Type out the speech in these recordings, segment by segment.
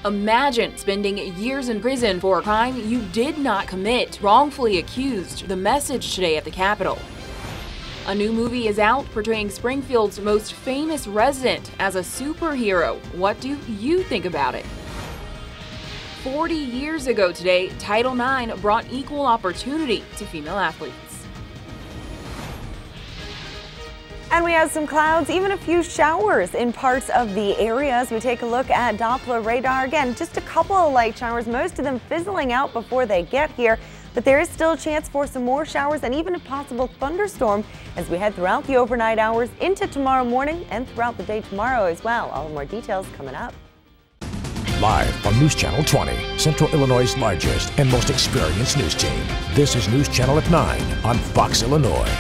Imagine spending years in prison for a crime you did not commit, wrongfully accused. The message today at the Capitol. A new movie is out portraying Springfield's most famous resident as a superhero. What do you think about it? 40 years ago today, Title IX brought equal opportunity to female athletes. And we have some clouds, even a few showers in parts of the area as we take a look at Doppler radar. Again, just a couple of light showers, most of them fizzling out before they get here. But there is still a chance for some more showers and even a possible thunderstorm as we head throughout the overnight hours into tomorrow morning and throughout the day tomorrow as well. All more details coming up. Live from Newschannel 20, Central Illinois' largest and most experienced news team. This is Newschannel at 9 on Fox, Illinois.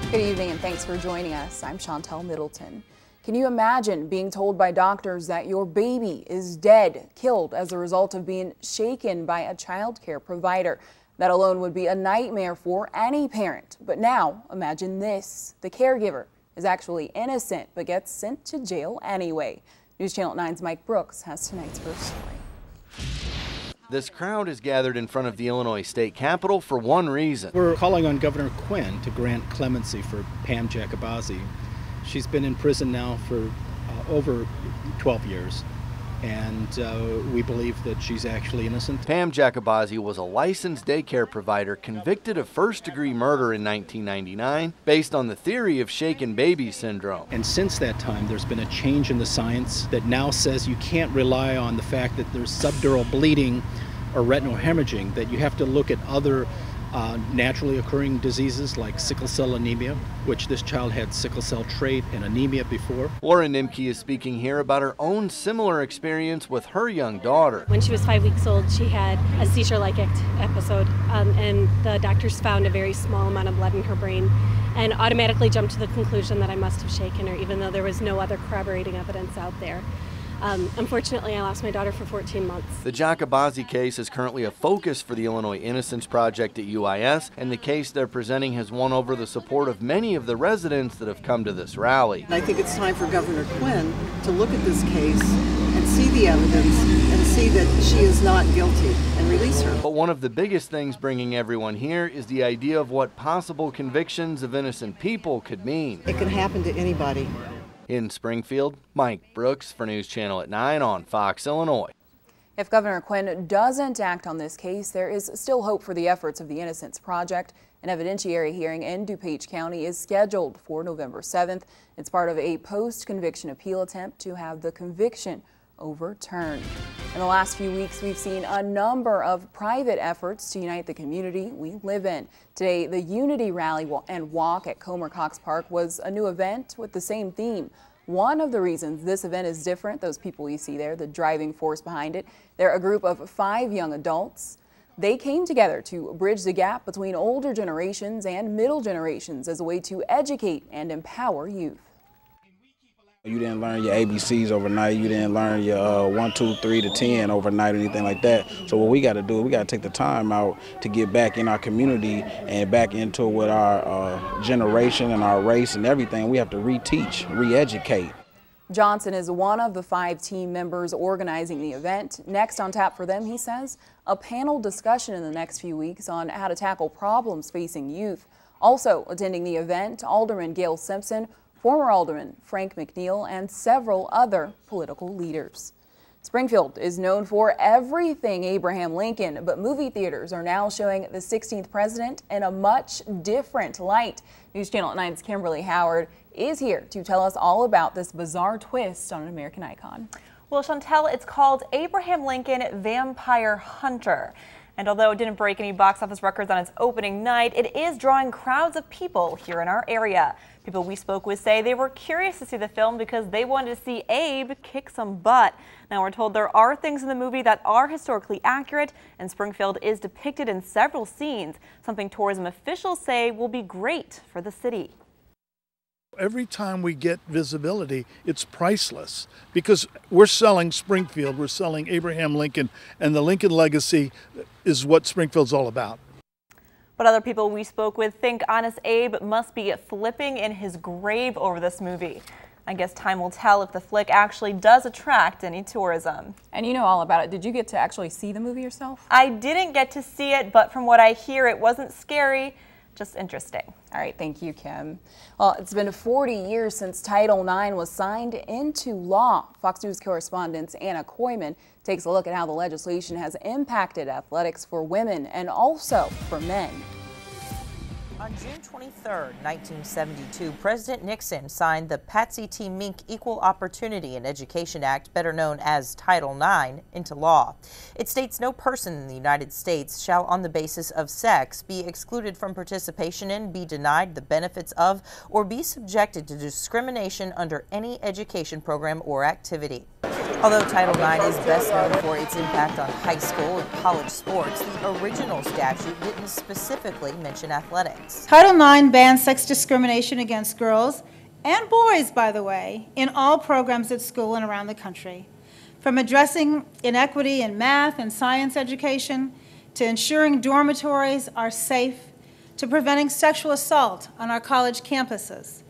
Good evening and thanks for joining us. I'm Chantel Middleton. Can you imagine being told by doctors that your baby is dead, killed as a result of being shaken by a child care provider? That alone would be a nightmare for any parent. But now, imagine this. The caregiver is actually innocent but gets sent to jail anyway. News Channel 9's Mike Brooks has tonight's first story. This crowd is gathered in front of the Illinois State Capitol for one reason. We're calling on Governor Quinn to grant clemency for Pam Jacobazzi. She's been in prison now for over 12 years, and we believe that she's actually innocent. Pam Jacobazzi was a licensed daycare provider convicted of first-degree murder in 1999 based on the theory of shaken baby syndrome. And since that time, there's been a change in the science that now says you can't rely on the fact that there's subdural bleeding or retinal hemorrhaging, that you have to look at other naturally occurring diseases like sickle cell anemia, which this child had sickle cell trait and anemia before. Laura Nimke is speaking here about her own similar experience with her young daughter. When she was 5 weeks old, she had a seizure-like episode, and the doctors found a very small amount of lead in her brain and automatically jumped to the conclusion that I must have shaken her, even though there was no other corroborating evidence out there. Unfortunately, I lost my daughter for 14 months. The Jacobazzi case is currently a focus for the Illinois Innocence Project at UIS, and the case they're presenting has won over the support of many of the residents that have come to this rally. I think it's time for Governor Quinn to look at this case and see the evidence and see that she is not guilty and release her. But one of the biggest things bringing everyone here is the idea of what possible convictions of innocent people could mean. It can happen to anybody. In Springfield, Mike Brooks for News Channel at 9 on Fox, Illinois. If Governor Quinn doesn't act on this case, there is still hope for the efforts of the Innocence Project. An evidentiary hearing in DuPage County is scheduled for November 7th. It's part of a post-conviction appeal attempt to have the conviction overturned. In the last few weeks, we've seen a number of private efforts to unite the community we live in. Today, the Unity Rally and Walk at Comer Cox Park was a new event with the same theme. One of the reasons this event is different, those people you see there, the driving force behind it, they're a group of 5 young adults. They came together to bridge the gap between older generations and middle generations as a way to educate and empower youth. You didn't learn your ABCs overnight. You didn't learn your 1, 2, 3 to 10 overnight or anything like that. So what we got to do, we got to take the time out to get back in our community and back into it with our generation and our race and everything. We have to reteach, re-educate. Johnson is one of the 5 team members organizing the event. Next on tap for them, he says, a panel discussion in the next few weeks on how to tackle problems facing youth. Also attending the event, Alderman Gail Simpson, former Alderman Frank McNeil, and several other political leaders. Springfield is known for everything Abraham Lincoln, but movie theaters are now showing the 16th president in a much different light. News Channel 9's Kimberly Howard is here to tell us all about this bizarre twist on an American icon. Well, Chantel, it's called Abraham Lincoln Vampire Hunter. And although it didn't break any box office records on its opening night, it is drawing crowds of people here in our area. People we spoke with say they were curious to see the film because they wanted to see Abe kick some butt. Now we're told there are things in the movie that are historically accurate, and Springfield is depicted in several scenes, something tourism officials say will be great for the city. Every time we get visibility, it's priceless because we're selling Springfield, we're selling Abraham Lincoln, and the Lincoln legacy is what Springfield's all about. But other people we spoke with think Honest Abe must be flipping in his grave over this movie. I guess time will tell if the flick actually does attract any tourism. And you know all about it. Did you get to actually see the movie yourself? I didn't get to see it, but from what I hear, it wasn't scary, just interesting. All right, thank you, Kim. Well, it's been 40 years since Title IX was signed into law. Fox News correspondent Anna Koyman takes a look at how the legislation has impacted athletics for women and also for men. On June 23, 1972, President Nixon signed the Patsy T. Mink Equal Opportunity in Education Act, better known as Title IX, into law. It states no person in the United States shall, on the basis of sex, be excluded from participation in, be denied the benefits of, or be subjected to discrimination under any education program or activity. Although Title IX is best known for its impact on high school and college sports, the original statute didn't specifically mention athletics. Title IX bans sex discrimination against girls and boys, by the way, in all programs at school and around the country. From addressing inequity in math and science education, to ensuring dormitories are safe, to preventing sexual assault on our college campuses,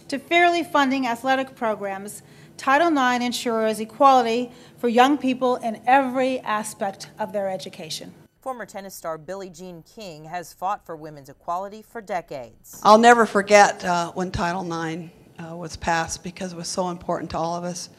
to fairly funding athletic programs, Title IX ensures equality for young people in every aspect of their education. Former tennis star Billie Jean King has fought for women's equality for decades. I'll never forget when Title IX was passed, because it was so important to all of us,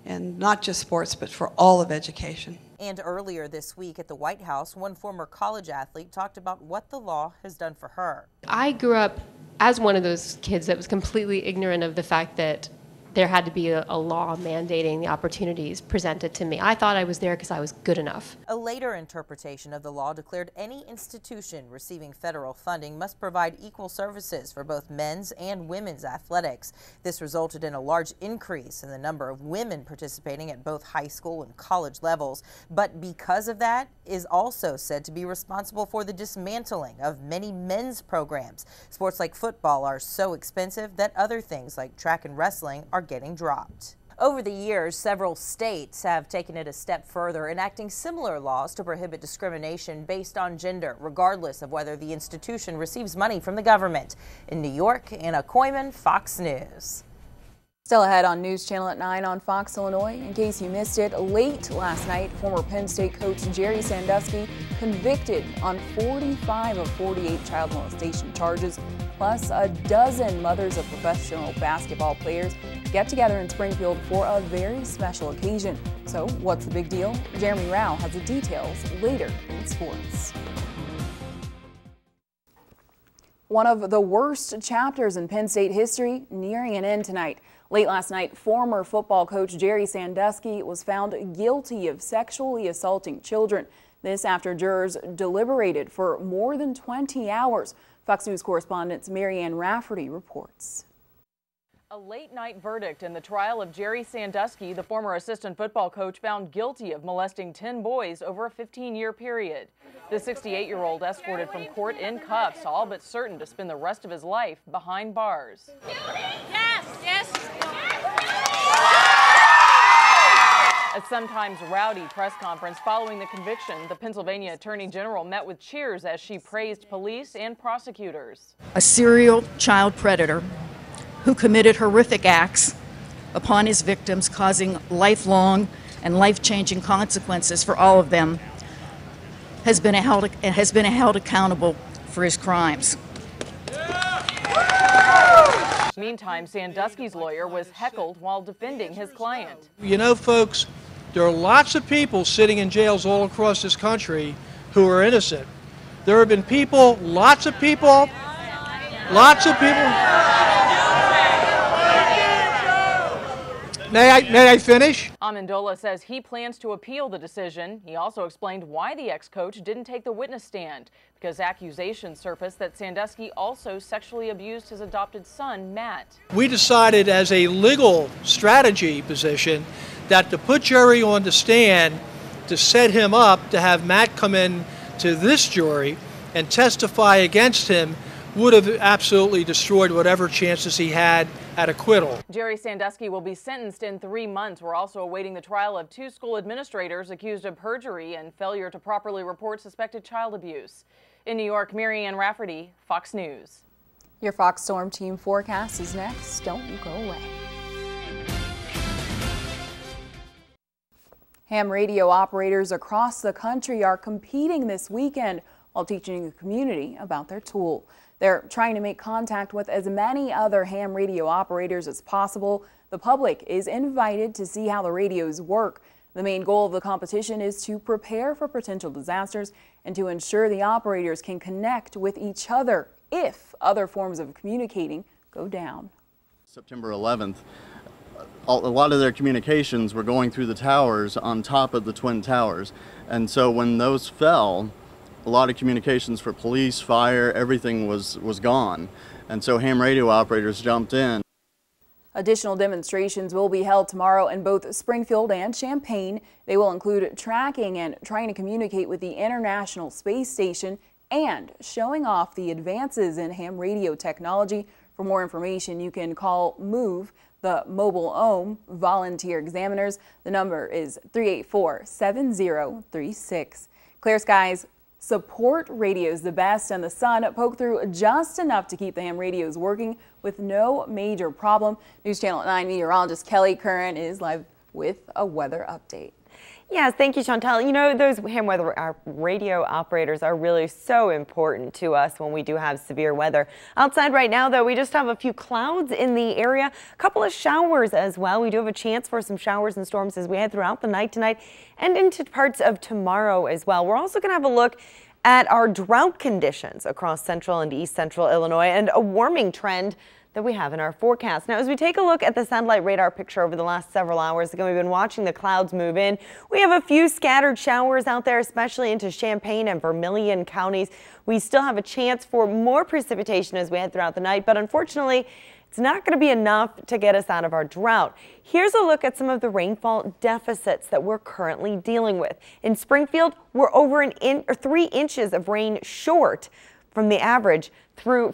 and not just sports, but for all of education. And earlier this week at the White House, one former college athlete talked about what the law has done for her. I grew up as one of those kids that was completely ignorant of the fact that there had to be a law mandating the opportunities presented to me. I thought I was there because I was good enough. A later interpretation of the law declared any institution receiving federal funding must provide equal services for both men's and women's athletics. This resulted in a large increase in the number of women participating at both high school and college levels. But because of that, is also said to be responsible for the dismantling of many men's programs. Sports like football are so expensive that other things like track and wrestling are getting dropped. Over the years, several states have taken it a step further, enacting similar laws to prohibit discrimination based on gender, regardless of whether the institution receives money from the government. In New York, Anna Koyman, Fox News. Still ahead on News Channel at 9 on Fox, Illinois. In case you missed it, late last night, former Penn State coach Jerry Sandusky convicted on 45 of 48 child molestation charges, plus a dozen mothers of professional basketball players get together in Springfield for a very special occasion. So what's the big deal? Jeremy Rao has the details later in sports. One of the worst chapters in Penn State history nearing an end tonight. Late last night, former football coach Jerry Sandusky was found guilty of sexually assaulting children. This after jurors deliberated for more than 20 hours. Fox News correspondent Marianne Rafferty reports. A late-night verdict in the trial of Jerry Sandusky, the former assistant football coach found guilty of molesting 10 boys over a 15-year period. The 68-year-old escorted from court in cuffs, all but certain to spend the rest of his life behind bars. Yes, yes. A sometimes rowdy press conference following the conviction, the Pennsylvania Attorney General met with cheers as she praised police and prosecutors. A serial child predator who committed horrific acts upon his victims, causing lifelong and life-changing consequences for all of them, has been held accountable for his crimes. Meantime, Sandusky's lawyer was heckled while defending his client. You know, folks, there are lots of people sitting in jails all across this country who are innocent. There have been people, lots of people. May I finish? Amendola says he plans to appeal the decision. He also explained why the ex-coach didn't take the witness stand, because accusations surfaced that Sandusky also sexually abused his adopted son, Matt. We decided as a legal strategy position that to put Jerry on the stand, to set him up, to have Matt come in to this jury and testify against him would have absolutely destroyed whatever chances he had at acquittal. Jerry Sandusky will be sentenced in 3 months. We're also awaiting the trial of 2 school administrators accused of perjury and failure to properly report suspected child abuse. In New York, Marianne Rafferty, Fox News. Your Fox Storm Team forecast is next. Don't go away. Ham radio operators across the country are competing this weekend while teaching the community about their tool. They're trying to make contact with as many other ham radio operators as possible. The public is invited to see how the radios work. The main goal of the competition is to prepare for potential disasters and to ensure the operators can connect with each other if other forms of communicating go down. September 11th, a lot of their communications were going through the towers on top of the Twin Towers. And so when those fell, a lot of communications for police, fire, everything was gone. And so ham radio operators jumped in. Additional demonstrations will be held tomorrow in both Springfield and Champaign. They will include tracking and trying to communicate with the International Space Station and showing off the advances in ham radio technology. For more information, you can call MOVE, the Mobile Ohm Volunteer Examiners. The number is 384-7036. Clear skies support radios the best, and the sun poked through just enough to keep the ham radios working with no major problem. News Channel 9 meteorologist Kelly Curran is live with a weather update. Yes, thank you, Chantal. You know, those ham weather radio operators are really so important to us when we do have severe weather. Outside right now, though, we just have a few clouds in the area, a couple of showers as well. We do have a chance for some showers and storms as we head throughout the night tonight and into parts of tomorrow as well. We're also going to have a look at our drought conditions across central and east central Illinois and a warming trend that we have in our forecast. Now, as we take a look at the satellite radar picture over the last several hours, again, we've been watching the clouds move in. We have a few scattered showers out there, especially into Champaign and Vermilion counties. We still have a chance for more precipitation as we head throughout the night, but unfortunately, it's not going to be enough to get us out of our drought. Here's a look at some of the rainfall deficits that we're currently dealing with. In Springfield, we're over 3 inches of rain short from the average starting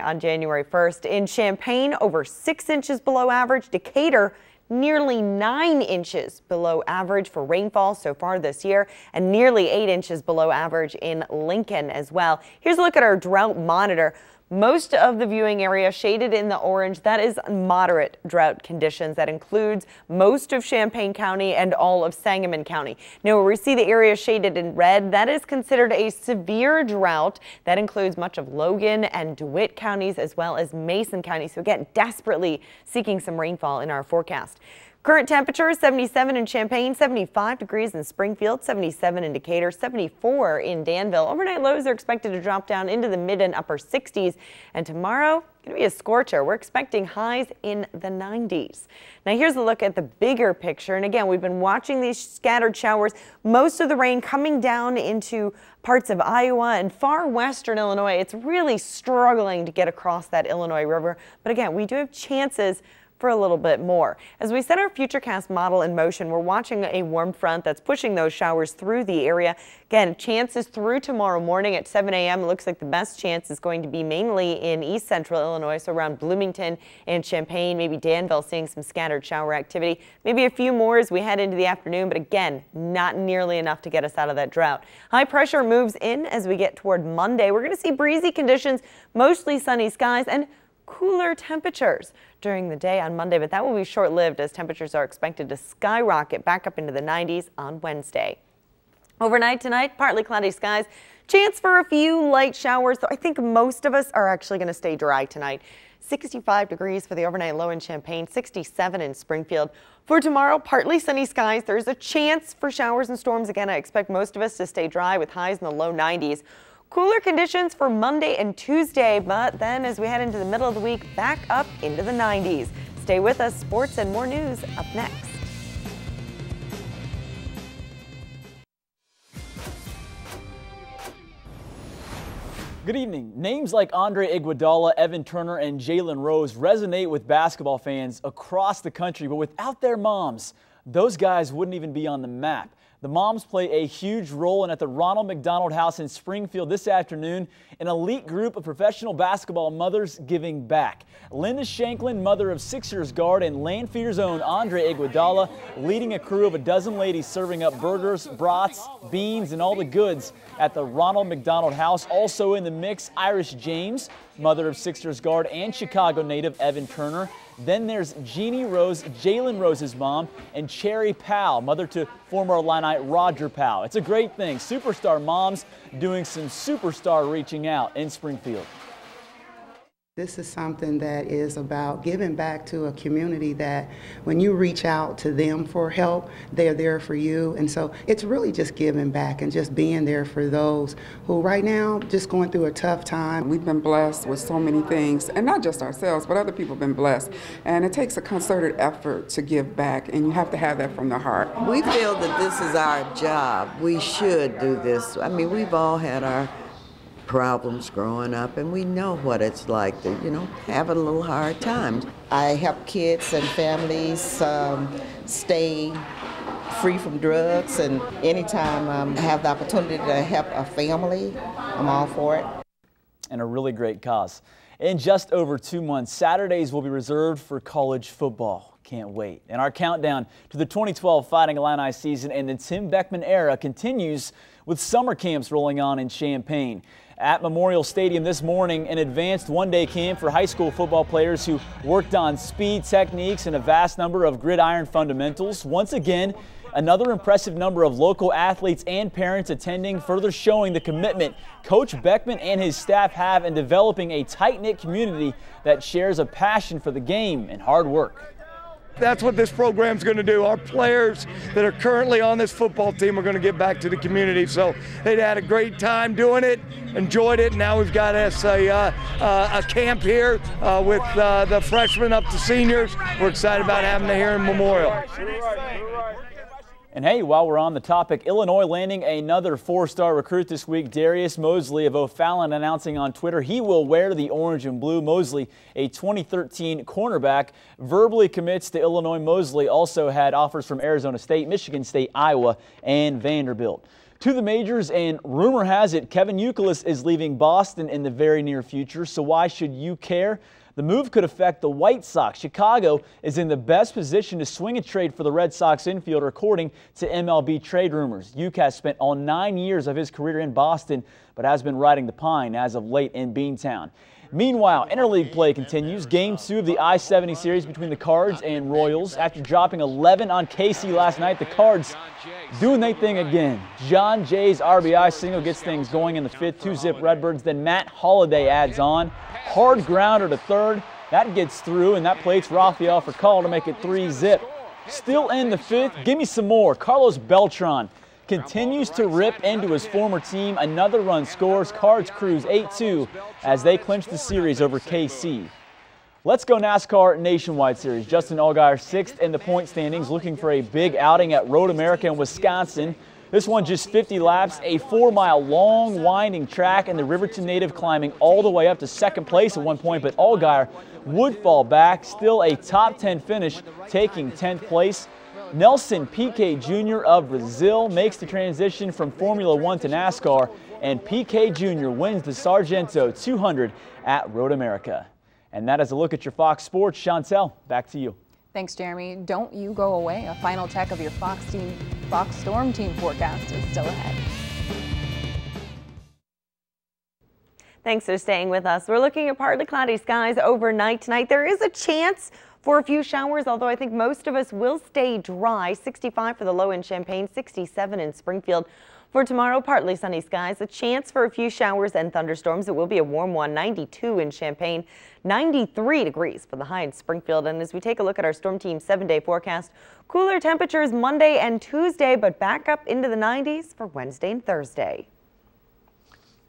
on January 1st. In Champaign, over 6 inches below average. Decatur, nearly 9 inches below average for rainfall so far this year, and nearly 8 inches below average in Lincoln as well. Here's a look at our drought monitor. Most of the viewing area shaded in the orange, that is moderate drought conditions. That includes most of Champaign County and all of Sangamon County. Now, where we see the area shaded in red, that is considered a severe drought. That includes much of Logan and DeWitt counties as well as Mason County. So again, desperately seeking some rainfall in our forecast. Current temperature 77 in Champaign, 75 degrees in Springfield, 77 in Decatur, 74 in Danville. Overnight lows are expected to drop down into the mid and upper 60s. And tomorrow, going to be a scorcher. We're expecting highs in the 90s. Now here's a look at the bigger picture. And again, we've been watching these scattered showers. Most of the rain coming down into parts of Iowa and far western Illinois. It's really struggling to get across that Illinois River. But again, we do have chances for a little bit more. As we set our Futurecast model in motion, we're watching a warm front that's pushing those showers through the area. Again, chances through tomorrow morning at 7 a.m. It looks like the best chance is going to be mainly in east central Illinois, so around Bloomington and Champaign, maybe Danville seeing some scattered shower activity. Maybe a few more as we head into the afternoon, but again, not nearly enough to get us out of that drought. High pressure moves in as we get toward Monday. We're going to see breezy conditions, mostly sunny skies, and cooler temperatures during the day on Monday, but that will be short-lived as temperatures are expected to skyrocket back up into the 90s on Wednesday. Overnight tonight, partly cloudy skies, chance for a few light showers, though I think most of us are actually going to stay dry tonight. 65 degrees for the overnight low in Champaign, 67 in Springfield. For tomorrow, partly sunny skies. There's a chance for showers and storms. Again, I expect most of us to stay dry with highs in the low 90s. Cooler conditions for Monday and Tuesday, but then as we head into the middle of the week, back up into the 90s. Stay with us. Sports and more news up next. Good evening. Names like Andre Iguodala, Evan Turner, and Jalen Rose resonate with basketball fans across the country, but without their moms, those guys wouldn't even be on the map. The moms play a huge role, and at the Ronald McDonald House in Springfield this afternoon, an elite group of professional basketball mothers giving back. Linda Shanklin, mother of Sixers guard and Landfeeder's own Andre Iguodala, leading a crew of a dozen ladies serving up burgers, brats, beans, and all the goods at the Ronald McDonald House. Also in the mix, Iris James, mother of Sixers guard and Chicago native Evan Turner. Then there's Jeannie Rose, Jalen Rose's mom, and Cherry Powell, mother to former Illini Roger Powell. It's a great thing. Superstar moms doing some superstar reaching out in Springfield. This is something that is about giving back to a community that when you reach out to them for help, they're there for you. And so it's really just giving back and just being there for those who right now just going through a tough time. We've been blessed with so many things, and not just ourselves, but other people have been blessed. And it takes a concerted effort to give back, and you have to have that from the heart. We feel that this is our job. We should do this. I mean, we've all had our problems growing up, and we know what it's like to, have a little hard time. I help kids and families stay free from drugs, and anytime I have the opportunity to help a family, I'm all for it. And a really great cause. In just over 2 months, Saturdays will be reserved for college football. Can't wait. And our countdown to the 2012 Fighting Illini season and the Tim Beckman era continues with summer camps rolling on in Champaign. At Memorial Stadium this morning, an advanced one-day camp for high school football players who worked on speed techniques and a vast number of gridiron fundamentals. Once again, another impressive number of local athletes and parents attending, further showing the commitment Coach Beckman and his staff have in developing a tight-knit community that shares a passion for the game and hard work. That's what this program's going to do. Our players that are currently on this football team are going to give back to the community. So they'd had a great time doing it, enjoyed it. Now we've got us a camp here with the freshmen up to seniors. We're excited about having it here in Memorial. And hey, while we're on the topic, Illinois landing another four-star recruit this week. Darius Mosley of O'Fallon announcing on Twitter he will wear the orange and blue. Mosley, a 2013 cornerback, verbally commits to Illinois. Mosley also had offers from Arizona State, Michigan State, Iowa, and Vanderbilt. To the majors, and rumor has it Kevin Youkilis is leaving Boston in the very near future. So why should you care? The move could affect the White Sox. Chicago is in the best position to swing a trade for the Red Sox infielder, according to MLB trade rumors. Uke has spent all 9 years of his career in Boston, but has been riding the pine as of late in Beantown. Meanwhile, interleague play continues. Game 2 of the I-70 series between the Cards and Royals. After dropping 11 on KC last night, the Cards doing their thing again. John Jay's RBI single gets things going in the 5th. 2-zip Redbirds. Then Matt Holliday adds on. Hard grounder to third. That gets through, and that plates Raphael for call to make it 3-zip. Still in the 5th. Give me some more. Carlos Beltran continues to rip into his former team. Another run scores. Cards cruise 8-2 as they clinch the series over KC. Let's go NASCAR Nationwide Series. Justin Allgaier 6th in the point standings, looking for a big outing at Road America in Wisconsin. This one just 50 laps, a 4-mile long winding track, and the Riverton native climbing all the way up to 2nd place at one point, but Allgaier would fall back. Still a top 10 finish, taking 10th place. Nelson Piquet Jr. of Brazil makes the transition from Formula One to NASCAR, and Piquet Jr. wins the Sargento 200 at Road America. And that is a look at your Fox Sports. Chantel, back to you. Thanks, Jeremy. Don't you go away. A final check of your Fox Storm Team forecast is still ahead. Thanks for staying with us. We're looking at partly cloudy skies overnight tonight. There is a chance for a few showers, although I think most of us will stay dry. 65 for the low in Champaign, 67 in Springfield. For tomorrow, partly sunny skies, a chance for a few showers and thunderstorms. It will be a warm one, 92 in Champaign, 93 degrees for the high in Springfield. And as we take a look at our Storm Team 7-day forecast, cooler temperatures Monday and Tuesday, but back up into the 90s for Wednesday and Thursday.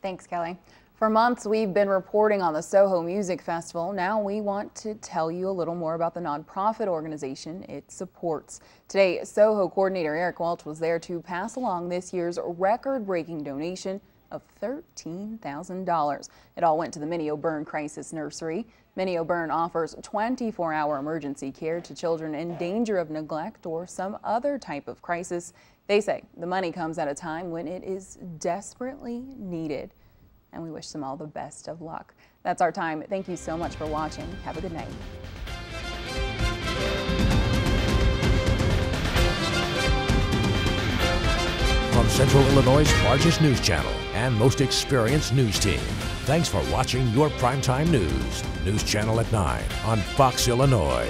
Thanks, Kelly. For months, we've been reporting on the Soho Music Festival. Now we want to tell you a little more about the nonprofit organization it supports. Today, Soho coordinator Eric Welch was there to pass along this year's record-breaking donation of $13,000. It all went to the Minnie O'Byrne Crisis Nursery. Minnie O'Byrne offers 24-hour emergency care to children in danger of neglect or some other type of crisis. They say the money comes at a time when it is desperately needed. And we wish them all the best of luck. That's our time. Thank you so much for watching. Have a good night. From Central Illinois' largest news channel and most experienced news team. Thanks for watching your primetime news. News Channel at 9 on Fox, Illinois.